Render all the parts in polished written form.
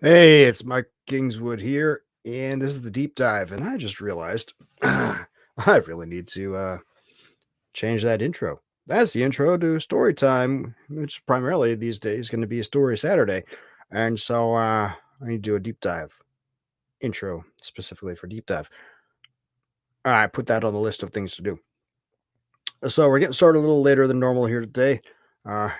Hey, it's Mike Kingswood here, and this is the deep dive. And I just realized I really need to change that intro. That's the intro to story time, which primarily these days is going to be a story Saturday. And so I need to do a deep dive intro specifically for deep dive. I put that on the list of things to do. So we're getting started a little later than normal here today. Uh,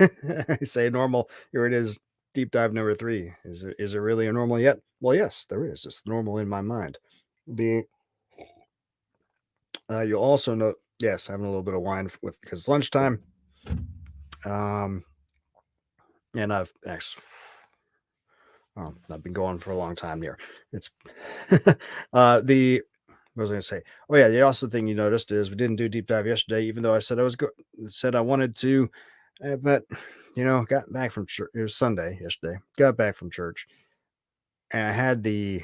I say normal. Here it is. Deep dive number three. Is it really a normal yet? Well, yes, there is. It's normal in my mind. The You'll also note, yes, having a little bit of wine with because it's lunchtime. Um, and I've been going for a long time here. It's the what was I going to say? Oh yeah, the also thing you noticed is we didn't do deep dive yesterday, even though I said I was good, said I wanted to, but got back from church. It was Sunday yesterday. Got back from church, and I had the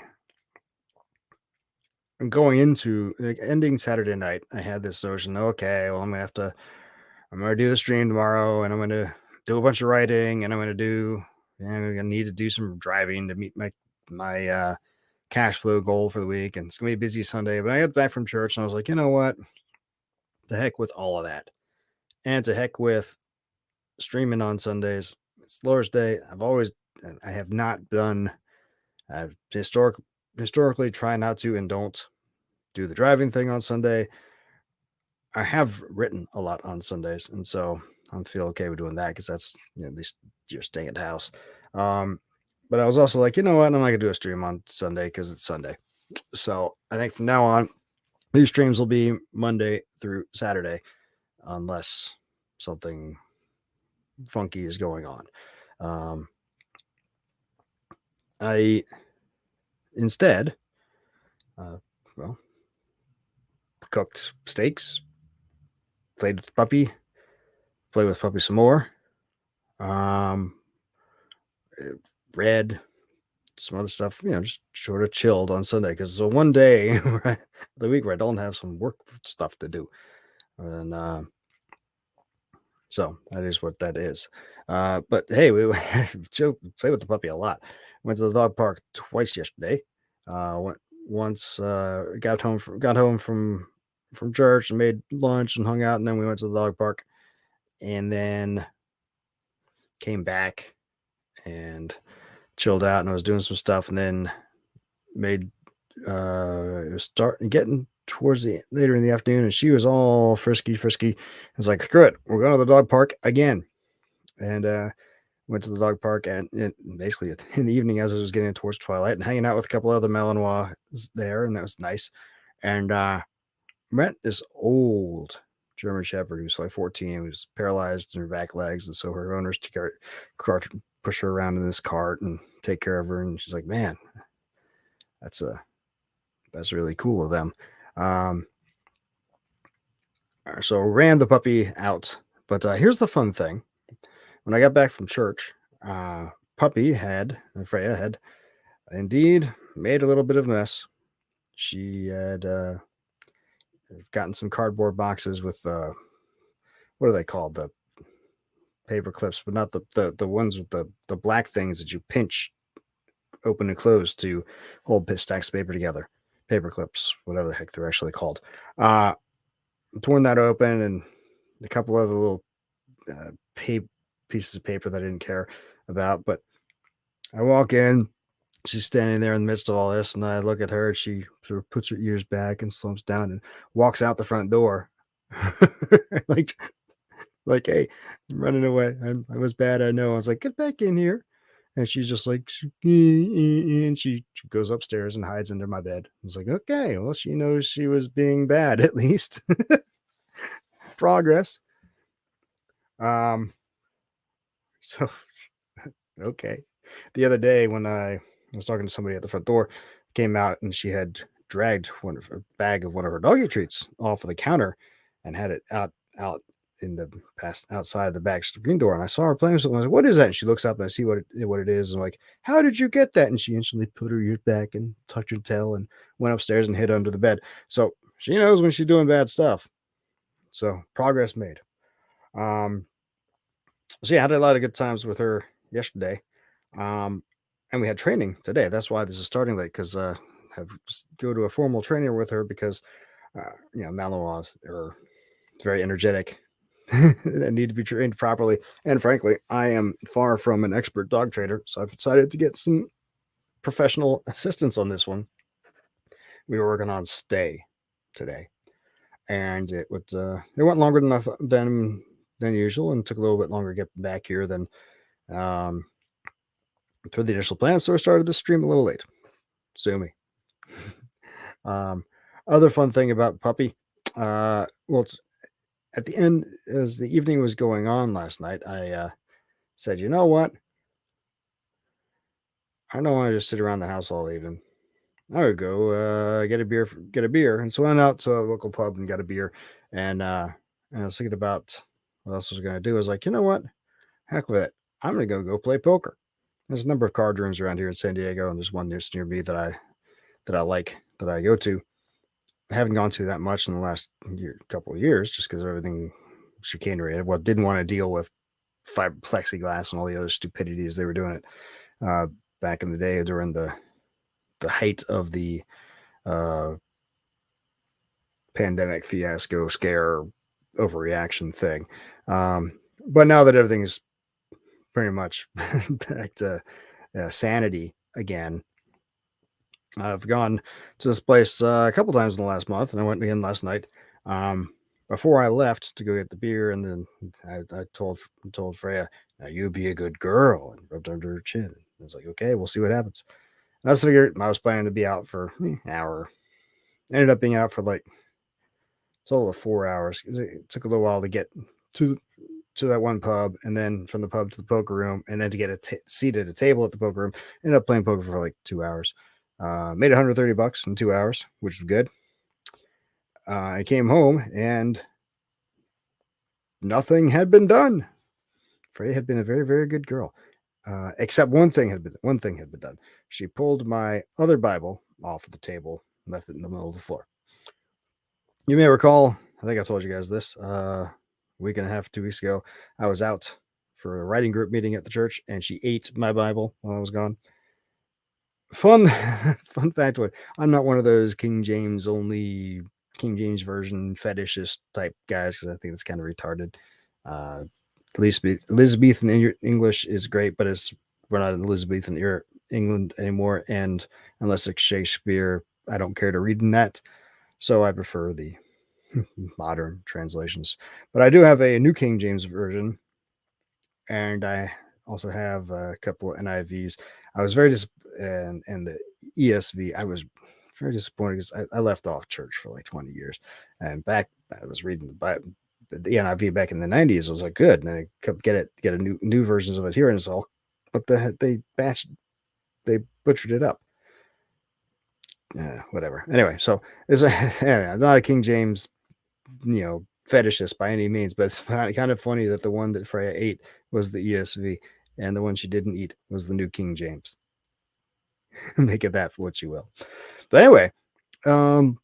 going into like ending Saturday night. I had this notion. Okay, well, I'm gonna do the stream tomorrow, and I'm gonna do a bunch of writing, and I'm gonna need to do some driving to meet my cash flow goal for the week, and it's gonna be a busy Sunday. But I got back from church, and I was like, you know what? The heck with all of that, and to heck with streaming on Sundays. It's Lord's Day. I have not done. I've historically try not to and don't do the driving thing on Sunday. I have written a lot on Sundays, and so I feel okay with doing that because that's at least you're staying at the house. Um, but I was also like, you know what? I'm not gonna do a stream on Sunday because it's Sunday. So I think from now on, these streams will be Monday through Saturday, unless something funky is going on. Um, I instead, uh, well, cooked steaks, played with the puppy, played with puppy some more. Um, Read some other stuff, just sort of chilled on Sunday because it's the one day the week where I don't have some work stuff to do. And so that is what that is. But hey, we play with the puppy a lot. Went to the dog park twice yesterday. Went once, got home from church and made lunch and hung out, and then we went to the dog park, and then came back and chilled out, and I was doing some stuff, and then made it was starting getting towards the later in the afternoon, and she was all frisky. I was like, screw it, we're going to the dog park again. And went to the dog park and basically in the evening as it was getting towards twilight and hanging out with a couple other Malinois there, and that was nice. And met this old German Shepherd who's like 14, who's paralyzed in her back legs, and so her owners took her cart, push her around in this cart and take care of her. And she's like, man, that's a that's really cool of them. Um, so ran the puppy out. But here's the fun thing: when I got back from church, uh, Freya had indeed made a little bit of mess. She had gotten some cardboard boxes with what are they called? The paper clips, but not the ones with the black things that you pinch open and close to hold stacks of paper together. Paper clips, whatever the heck they're actually called. Uh, Torn that open and a couple other little uh, pieces of paper that I didn't care about. But I walk in, she's standing there in the midst of all this, and I look at her. She sort of puts her ears back and slumps down and walks out the front door, like hey, I'm running away. I was bad. I know. I was like, get back in here. And she's just like, and she goes upstairs and hides under my bed. I was like, okay, well, she knows she was being bad at least. Progress. Um, so okay. The other day when I was talking to somebody at the front door, came out and she had dragged a bag of one of her doggy treats off of the counter and had it out in the past outside the back screen door. And I saw her playing with something. I was like, what is that? And she looks up and I see what it is. And I'm like, how did you get that? And she instantly put her ears back and tucked her tail and went upstairs and hid under the bed. So she knows when she's doing bad stuff. So progress made. So yeah, I had a lot of good times with her yesterday. Um, and we had training today. That's why this is starting late, because have go to a formal trainer with her because Malinois are very energetic and need to be trained properly. And frankly, I am far from an expert dog trainer, so I've decided to get some professional assistance on this one. We were working on stay today, and it went longer than usual, and took a little bit longer to get back here than um, for the initial plan. So I started the stream a little late. Sue me. um, Other fun thing about the puppy, well, at the end, as the evening was going on last night, I said, you know what? I don't want to just sit around the house all evening. I would go get a beer, and so I went out to a local pub and got a beer, and and I was thinking about what else I was going to do. I was like, you know what? Heck with it. I'm going to go play poker. There's a number of card rooms around here in San Diego, and there's one near me that I like that I go to. I haven't gone to that much in the last couple of years, just because of everything chicanery. Well, didn't want to deal with plexiglass and all the other stupidities they were doing it back in the day during the height of the uh, pandemic fiasco scare overreaction thing. But now that everything's pretty much back to sanity again, I've gone to this place a couple times in the last month, and I went again last night. Before I left to go get the beer, and then I told Freya, "Now you be a good girl," and rubbed under her chin. I was like, "Okay, we'll see what happens." And I was planning to be out for an hour. Ended up being out for like a total of 4 hours. It took a little while to get to that one pub, and then from the pub to the poker room, and then to get a seat at a table at the poker room. Ended up playing poker for like 2 hours. Made $130 in 2 hours, which was good. I came home and nothing had been done. Freya had been a very, very good girl, except one thing had been done. She pulled my other Bible off of the table, and left it in the middle of the floor. You may recall, I think I told you guys this a week and a half, 2 weeks ago. I was out for a writing group meeting at the church, and she ate my Bible while I was gone. Fun fun factoid. I'm not one of those King James version fetishist type guys, because I think it's kind of retarded. Elizabethan English is great, but we're not in Elizabethan era England anymore, and unless it's Shakespeare, I don't care to read in that. So I prefer the modern translations. But I do have a New King James version, and I also have a couple of NIVs. I was very and the ESV. I was very disappointed because I left off church for like 20 years, and back I was reading the Bible, the NIV back in the 90s. I was like, good, and then I kept get a new versions of it here, and it's all, but they butchered it up. Whatever. Anyway, so anyway, I'm not a King James, fetishist by any means, but it's kind of funny that the one that Freya ate was the ESV, and the one she didn't eat was the New King James. Make it that for what you will. But anyway, so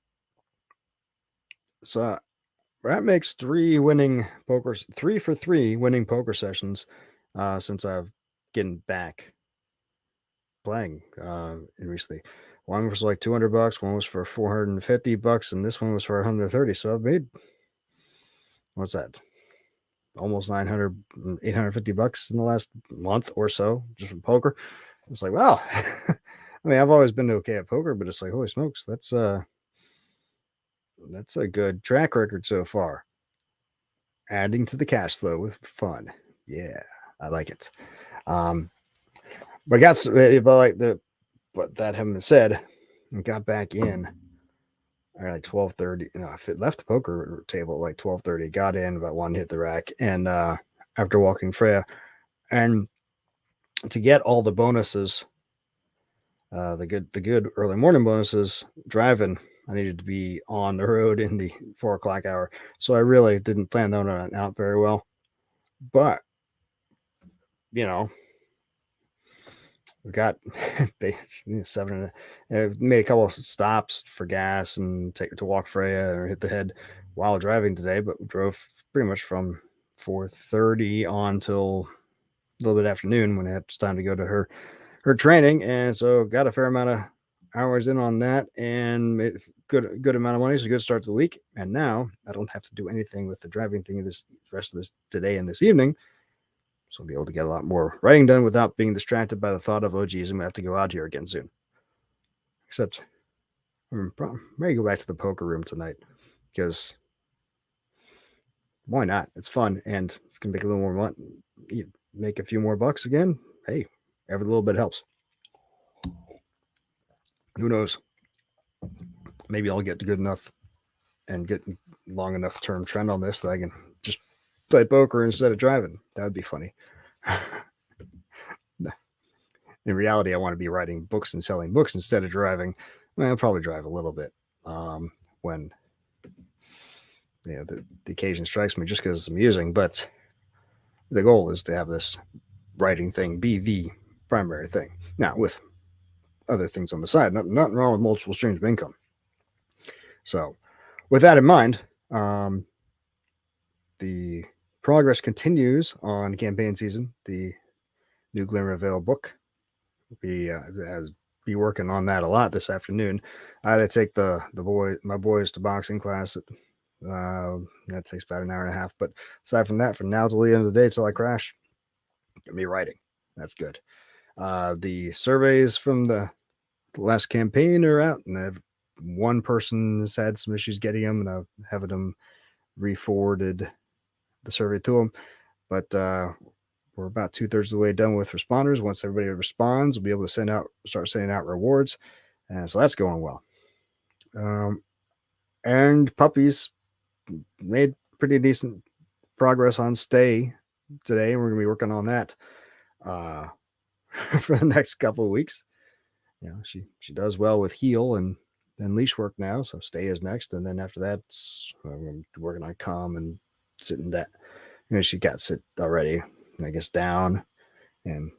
that makes 3 for 3 winning poker sessions since I've getting back playing recently. One was like $200, one was for $450, and this one was for $130. So I've made, what's that? Almost $850 in the last month or so just from poker. It's like, wow. I mean, I've always been okay at poker, but it's like, holy smokes, that's a good track record so far. Adding to the cash flow with fun. Yeah, I like it. But that having been said, I got back in at like 12:30. I left the poker table at like 12:30. Got in about 1, hit the rack, and after walking Freya, and to get all the bonuses, the good early morning bonuses, driving, I needed to be on the road in the 4 o'clock hour. So I really didn't plan that out very well. But we got made a couple of stops for gas and to walk Freya or hit the head while driving today, but we drove pretty much from 4:30 on till a little bit afternoon when it was time to go to her her training, and so got a fair amount of hours in on that and made a good amount of money. So good start to the week. And now I don't have to do anything with the driving thing this rest of this today and this evening. So I'll be able to get a lot more writing done without being distracted by the thought of, oh geez, I'm gonna have to go out here again soon. Except maybe go back to the poker room tonight because why not? It's fun and if you can make a little more money, make a few more bucks again. Hey, every little bit helps. Who knows? Maybe I'll get good enough and get long enough term trend on this that I can just play poker instead of driving. That would be funny. In reality, I want to be writing books and selling books instead of driving. Well, I'll probably drive a little bit when the occasion strikes me just because it's amusing. But the goal is to have this writing thing be the primary thing. Now, with other things on the side, nothing wrong with multiple streams of income. So, with that in mind, the progress continues on campaign season. The new Glimmer of Veil book. Be working on that a lot this afternoon. I had to take my boys to boxing class. That takes about an hour and a half. But aside from that, from now till the end of the day till I crash, get me writing. That's good. The surveys from the last campaign are out, and one person has had some issues getting them, and I've having them re-forwarded the survey to them. But we're about 2/3 of the way done with responders. Once everybody responds, we'll be able to start sending out rewards. And so that's going well. And puppies made pretty decent progress on stay today. We're going to be working on that for the next couple of weeks. She does well with heel and leash work now. So stay is next. And then after that, we're working on calm and sitting down. She got sit already. I guess down and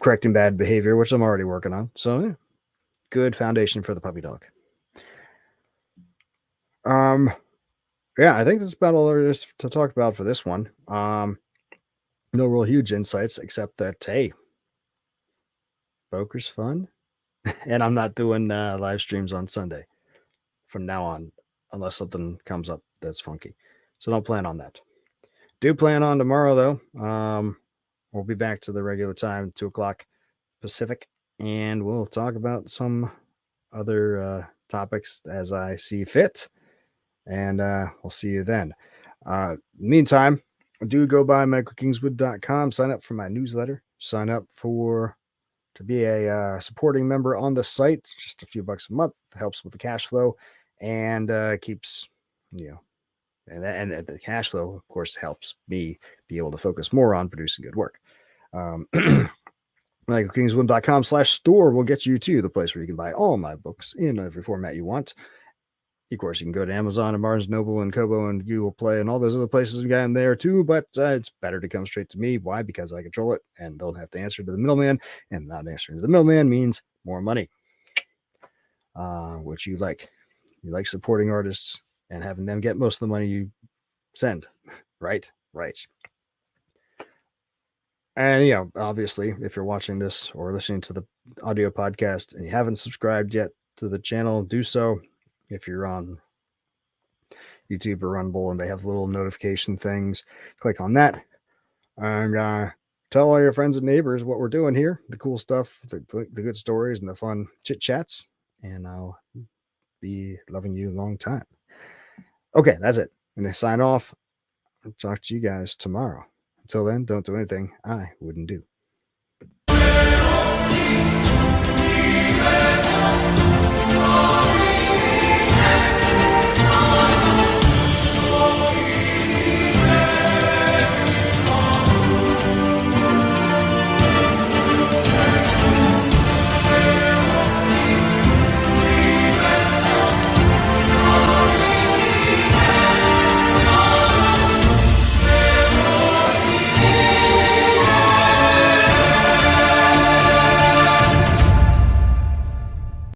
correcting bad behavior, which I'm already working on. So yeah, good foundation for the puppy dog. Yeah, I think that's about all there is to talk about for this one. No real huge insights except that, hey, poker's fun. And I'm not doing live streams on Sunday from now on, unless something comes up that's funky. So don't plan on that. Do plan on tomorrow, though. We'll be back to the regular time, 2:00 Pacific, and we'll talk about some other topics as I see fit. And we'll see you then. Meantime, do go by michaelkingswood.com, sign up for my newsletter, sign up to be a supporting member on the site. Just a few bucks a month, helps with the cash flow, and keeps, and the cash flow, of course, helps me be able to focus more on producing good work. michaelkingswood.com/store will get you to the place where you can buy all my books in every format you want. Of course, you can go to Amazon and Barnes & Noble and Kobo and Google Play and all those other places we got in there too, but it's better to come straight to me. Why? Because I control it and don't have to answer to the middleman, and not answering to the middleman means more money, which you like. You like supporting artists and having them get most of the money you send, right? Right. And, obviously, if you're watching this or listening to the audio podcast and you haven't subscribed yet to the channel, do so. If you're on YouTube or Rumble and they have little notification things, click on that and tell all your friends and neighbors what we're doing here, the cool stuff, the good stories and the fun chit chats, and I'll be loving you a long time. Okay, that's it. I'm going to sign off. I'll talk to you guys tomorrow. Until then, don't do anything I wouldn't do.